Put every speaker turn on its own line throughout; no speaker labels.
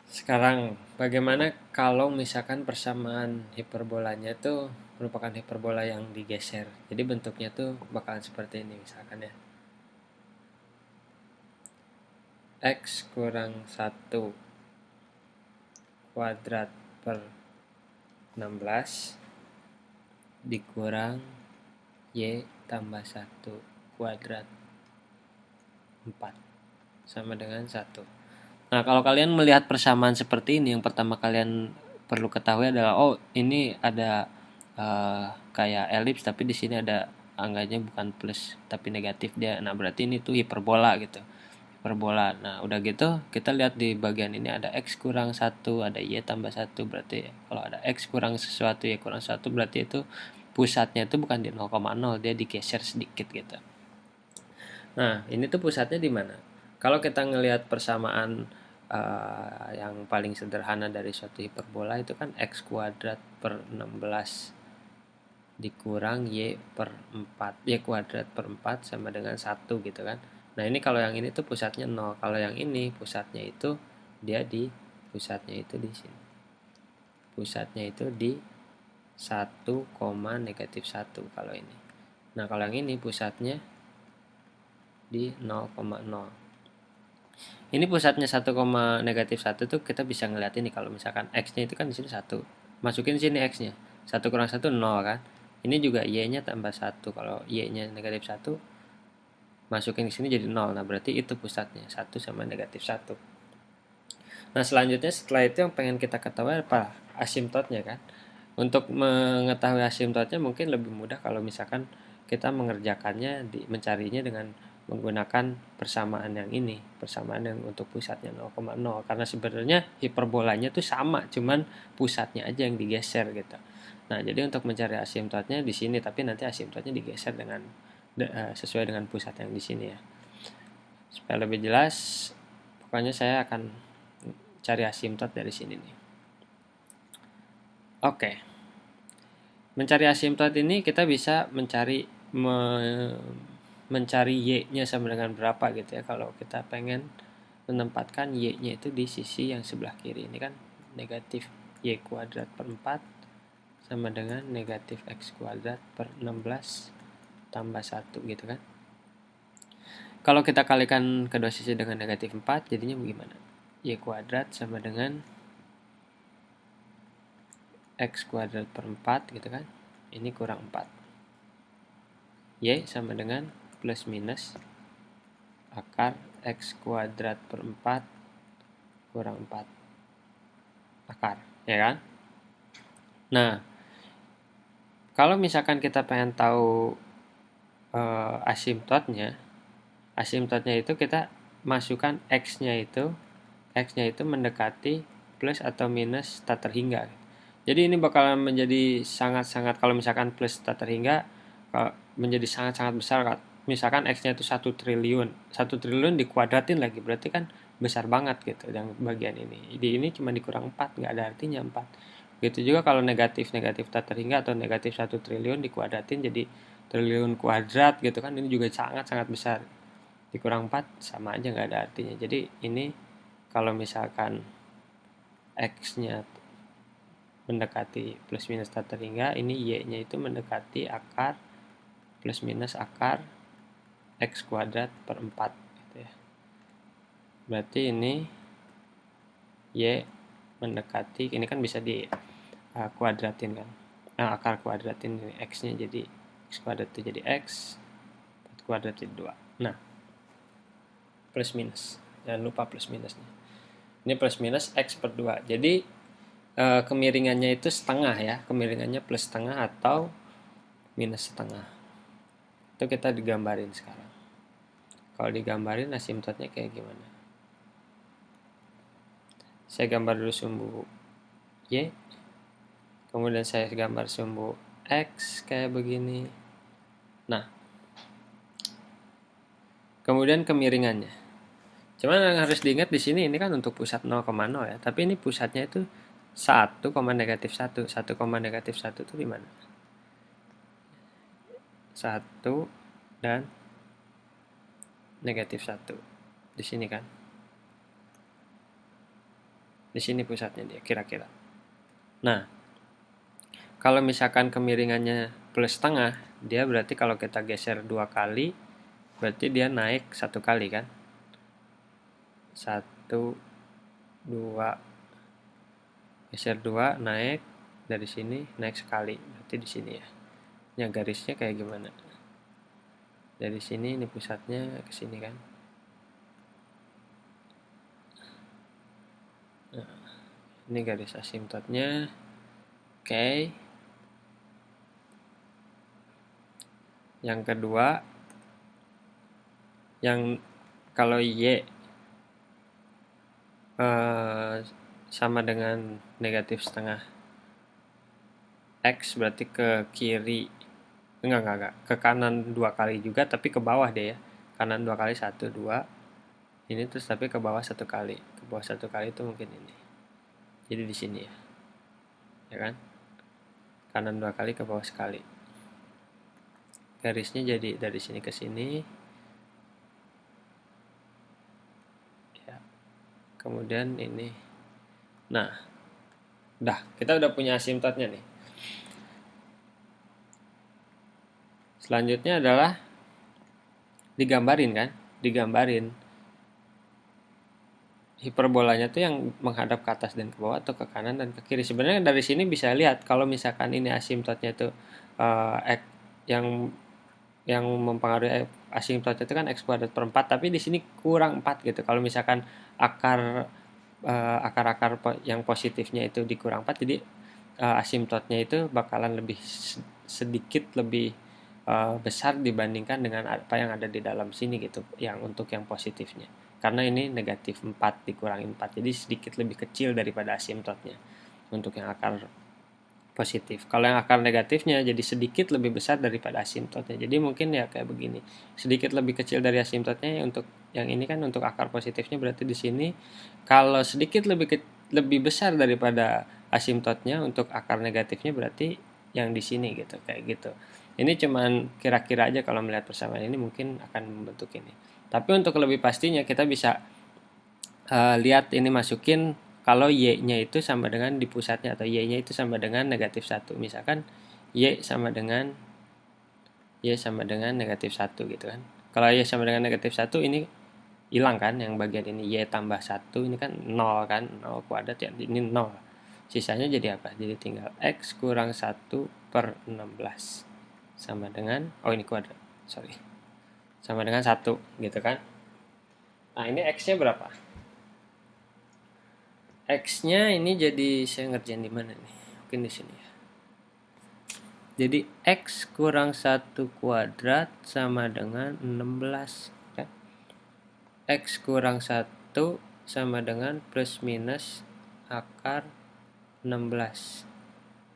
Sekarang, bagaimana kalau misalkan persamaan hiperbolanya itu merupakan hiperbola yang digeser. Jadi bentuknya tuh bakalan seperti ini misalkan ya. X kurang 1 kuadrat per 16 dikurang Y tambah 1 kuadrat 4 sama dengan 1. Nah, kalau kalian melihat persamaan seperti ini, yang pertama kalian perlu ketahui adalah oh, ini ada kayak elips tapi di sini ada angganya bukan plus tapi negatif dia. Nah, berarti ini tuh hiperbola gitu. Hiperbola. Nah, udah gitu kita lihat di bagian ini ada x kurang 1, ada y tambah 1. Berarti kalau ada x kurang sesuatu, y kurang 1, berarti itu pusatnya itu bukan di 0,0, dia digeser sedikit gitu. Nah, ini tuh pusatnya di mana? Kalau kita ngelihat persamaan yang paling sederhana dari suatu hiperbola itu kan x kuadrat per 16 dikurang y per 4, y kuadrat per 4 sama dengan 1 gitu kan. Nah, ini kalau yang ini tuh pusatnya 0. Kalau yang ini pusatnya itu dia di pusatnya itu di sini. Pusatnya itu di 1, negatif 1 kalau ini. Nah, kalau yang ini pusatnya di 0,0. Ini pusatnya 1, negatif 1 tuh kita bisa ngeliat ini kalau misalkan x-nya itu kan di sini 1. Masukin sini x-nya. 1 kurang 1 0 kan. Ini juga y-nya tambah 1. Kalau y-nya negatif 1 masukin ke sini jadi 0. Nah, berarti itu pusatnya 1 sama negatif 1. Nah, selanjutnya setelah itu yang pengen kita ketahui apa? Asimtotnya kan. Untuk mengetahui asimtotnya mungkin lebih mudah kalau misalkan kita mengerjakannya mencarinya dengan menggunakan persamaan yang ini, persamaan yang untuk pusatnya 0,0, karena sebenarnya hiperbolanya tuh sama, cuman pusatnya aja yang digeser gitu. Nah, jadi untuk mencari asimtotnya di sini, tapi nanti asimtotnya digeser dengan sesuai dengan pusat yang di sini ya. Supaya lebih jelas, pokoknya saya akan cari asimtot dari sini nih. Oke. Mencari asimtot ini kita bisa mencari y-nya sama dengan berapa gitu ya. Kalau kita pengen menempatkan y-nya itu di sisi yang sebelah kiri. Ini kan negatif y kuadrat per 4 sama dengan negatif x kuadrat per 16 tambah 1 gitu kan. Kalau kita kalikan kedua sisi dengan negatif 4, jadinya bagaimana? Y kuadrat sama dengan x kuadrat per 4 gitu kan. Ini kurang 4. Y sama dengan plus minus akar x kuadrat per 4 kurang 4 akar, ya kan? Nah, kalau misalkan kita pengen tahu asimtotnya itu kita masukkan x-nya itu mendekati plus atau minus tak terhingga. Jadi ini bakalan menjadi sangat-sangat, kalau misalkan plus tak terhingga menjadi sangat-sangat besar. Misalkan x-nya itu 1 triliun. 1 triliun dikuadratin lagi, berarti kan besar banget gitu yang bagian ini. Di ini cuma dikurang 4, nggak ada artinya 4. Begitu juga kalau negatif tak terhingga atau negatif 1 triliun dikuadratin jadi triliun kuadrat gitu kan, ini juga sangat-sangat besar. Dikurang 4 sama aja nggak ada artinya. Jadi ini kalau misalkan x-nya mendekati plus minus tak terhingga, ini y-nya itu mendekati akar plus minus akar x kuadrat per 4 gitu ya. Berarti ini y mendekati, ini kan bisa di kuadratin kan. Nah, akar kuadratin ini x-nya jadi x kuadrat itu jadi x, 4 kuadrat jadi 2. Nah, plus minus. Jangan lupa plus minusnya. Ini plus minus x per 2. Jadi kemiringannya itu setengah ya. Kemiringannya plus setengah atau minus setengah. Itu kita digambarin sekarang. Kalau digambarin asimtotnya kayak gimana? Saya gambar dulu sumbu y, kemudian saya gambar sumbu x kayak begini. Nah, kemudian kemiringannya. Cuman yang harus diingat di sini ini kan untuk pusat 0,0 ya, tapi ini pusatnya itu 1, negatif 1. 1, negatif 1 itu di mana? 1 dan negatif 1. Di sini kan. Di sini pusatnya dia kira-kira. Nah, kalau misalkan kemiringannya plus setengah, dia berarti kalau kita geser 2 kali, berarti dia naik 1 kali kan. 1, 2, geser 2, naik dari sini, naik sekali. Berarti di sini ya. Ini garisnya kayak gimana? Dari sini ini pusatnya ke sini kan. Nah, ini garis asimptotnya. Oke. Yang kedua, yang kalau Y sama dengan negatif setengah X, berarti ke kiri, enggak, ke kanan 2 kali juga, tapi ke bawah deh ya. Kanan 2 kali, 1, 2, ini terus tapi ke bawah 1 kali. Ke bawah 1 kali itu mungkin ini. Jadi di sini ya. Ya kan? Kanan 2 kali, ke bawah sekali. Garisnya jadi dari sini ke sini. Ya. Kemudian ini. Nah, kita udah punya asimptotnya nih. Selanjutnya adalah digambarin kan? Digambarin hiperbolanya tuh yang menghadap ke atas dan ke bawah atau ke kanan dan ke kiri. Sebenarnya dari sini bisa lihat kalau misalkan ini asimptotnya itu yang mempengaruhi asimptotnya itu kan x kuadrat per 4, tapi di sini kurang 4 gitu. Kalau misalkan akar-akar yang positifnya itu dikurang 4, jadi asimptotnya itu bakalan lebih sedikit lebih besar dibandingkan dengan apa yang ada di dalam sini gitu, yang untuk yang positifnya. Karena ini negatif 4 dikurangi 4, jadi sedikit lebih kecil daripada asimptotnya untuk yang akar positif. Kalau yang akar negatifnya jadi sedikit lebih besar daripada asimptotnya. Jadi mungkin ya kayak begini, sedikit lebih kecil dari asimptotnya. Untuk yang ini kan untuk akar positifnya, berarti di sini kalau sedikit lebih besar daripada asimptotnya, untuk akar negatifnya berarti yang di sini gitu, kayak gitu. Ini cuman kira-kira aja, kalau melihat persamaan ini mungkin akan membentuk ini. Tapi untuk lebih pastinya kita bisa lihat ini, masukin kalau Y-nya itu sama dengan di pusatnya, atau Y-nya itu sama dengan negatif 1. Misalkan Y sama dengan negatif 1 gitu kan. Kalau Y sama dengan negatif 1, ini hilang kan, yang bagian ini Y tambah 1, ini kan 0 kan, 0 kuadrat ya, ini 0. Sisanya jadi apa? Jadi tinggal X kurang 1 per 16 sama dengan, ini kuadrat, sorry, sama dengan 1 gitu kan. Nah, ini X-nya berapa? X-nya ini jadi, saya ngerjain di mana nih? Mungkin di sini ya. Jadi X kurang 1 kuadrat sama dengan 16. Ya. X kurang 1 sama dengan plus minus akar 16.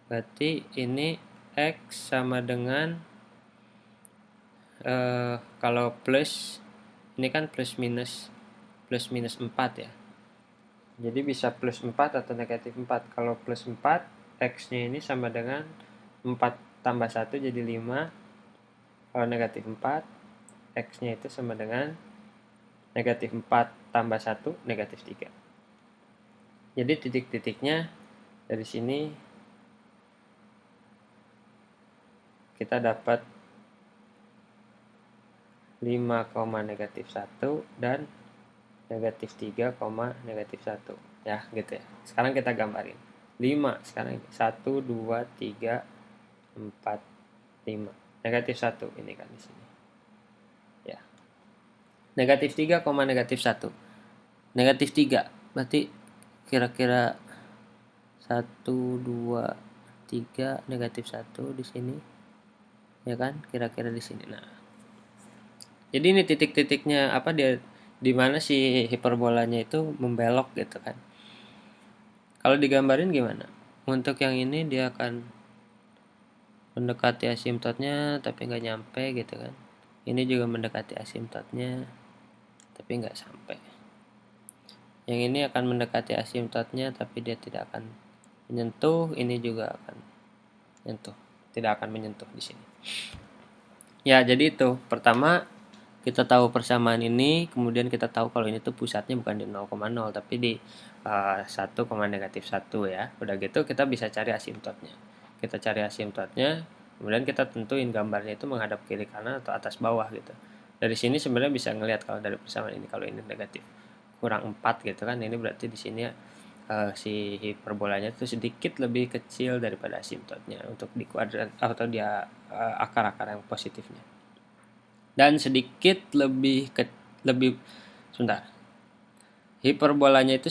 Berarti ini X sama dengan, kalau plus, ini kan plus minus 4 ya. Jadi bisa plus 4 atau negatif 4. Kalau plus 4, X-nya ini sama dengan 4 tambah 1 jadi 5. Kalau negatif 4, X-nya itu sama dengan negatif 4 tambah 1, negatif 3. Jadi titik-titiknya dari sini kita dapat 5, negatif 1 dan negatif 3, negatif 1 ya gitu ya. Sekarang kita gambarin 5, sekarang ini 1, 2, 3, 4, 5, negatif 1 ini kan di sini ya. Negatif 3, negatif 1, negatif 3 berarti kira-kira 1, 2, 3, negatif 1 di sini ya kan, kira-kira di sini. Nah, jadi ini titik-titiknya apa, dia di mana si hiperbolanya itu membelok gitu kan. Kalau digambarin gimana? Untuk yang ini dia akan mendekati asimptotnya tapi nggak nyampe gitu kan. Ini juga mendekati asimptotnya tapi nggak sampai. Yang ini akan mendekati asimptotnya tapi dia tidak akan menyentuh. Ini juga akan menyentuh, tidak akan menyentuh di sini. Ya, jadi itu pertama kita tahu persamaan ini, kemudian kita tahu kalau ini tuh pusatnya bukan di 0,0 tapi di 1,-1 ya. Udah gitu kita bisa cari asimptotnya. Kita cari asimptotnya, kemudian kita tentuin gambarnya itu menghadap kiri kanan atau atas bawah gitu. Dari sini sebenarnya bisa ngelihat kalau dari persamaan ini, kalau ini negatif kurang 4 gitu kan, ini berarti di sini si hiperbolanya itu sedikit lebih kecil daripada asimptotnya untuk di kuadran atau dia akar-akar yang positifnya, dan sedikit lebih sebentar, hiperbolanya itu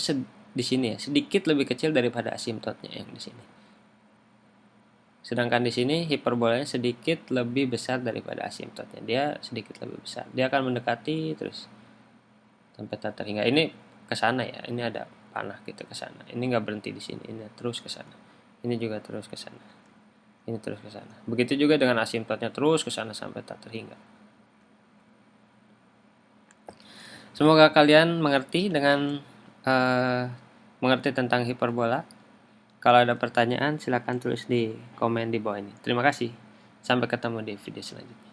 di sini ya sedikit lebih kecil daripada asimptotnya yang di sini, sedangkan di sini hiperbolanya sedikit lebih besar daripada asimptotnya, dia sedikit lebih besar, dia akan mendekati terus sampai tak terhingga ini ke sana ya, ini ada panah gitu ke sana, ini nggak berhenti di sini, ini terus ke sana, ini juga terus ke sana, ini terus ke sana, begitu juga dengan asimptotnya terus ke sana sampai tak terhingga. Semoga kalian mengerti mengerti tentang hiperbola. Kalau ada pertanyaan silakan tulis di komen di bawah ini. Terima kasih. Sampai ketemu di video selanjutnya.